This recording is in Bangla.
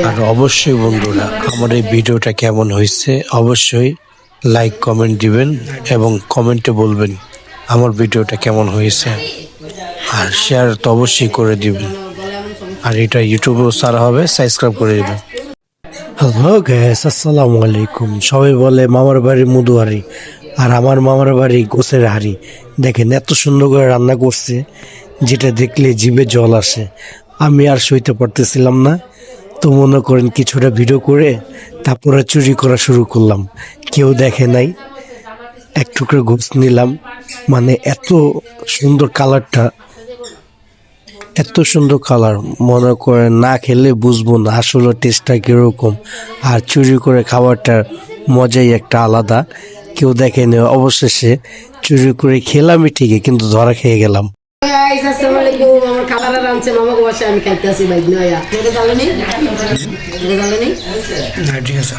আর অবশ্যই বন্ধুরা আমার এই ভিডিওটা কেমন হয়েছে অবশ্যই লাইক কমেন্ট দিবেন এবং কমেন্টে বলবেন আমার ভিডিওটা কেমন হয়েছে আর শেয়ার তো অবশ্যই করে দিবেন আর এটা ইউটিউবেও ছাড়া হবে সাবস্ক্রাইব করে দিবেন। হ্যালো গাইস, আসসালামু আলাইকুম। সবাই বলে মামার বাড়ি মধুহারি আর আমার মামার বাড়ি গোছের হাড়ি। দেখেন এত সুন্দর করে রান্না করছে যেটা দেখলে জিভে জল আসে। আমি আর সইতে পারতেছিলাম না, তো মনে করেন কিছুটা ভিডিও করে তারপরে চুরি করা শুরু করলাম। কেউ দেখে নাই, এক টুকরো গোছ নিলাম। মানে এত সুন্দর কালারটা, এত সুন্দর কালার, মনে করেন না খেলে বুঝবো না আসলে টেস্টটা কীরকম। আর চুরি করে খাবারটার মজাই একটা আলাদা। কেউ দেখেনি, অবশেষে চুরি করে খেলামই ঠিকই, কিন্তু ধরা খেয়ে গেলাম। আমার খাবার আনছে মামা বসে, আমি খাইতেছি ভাই নয়া এটা জানো নেই, এটা জানো নেই। ঠিক আছে।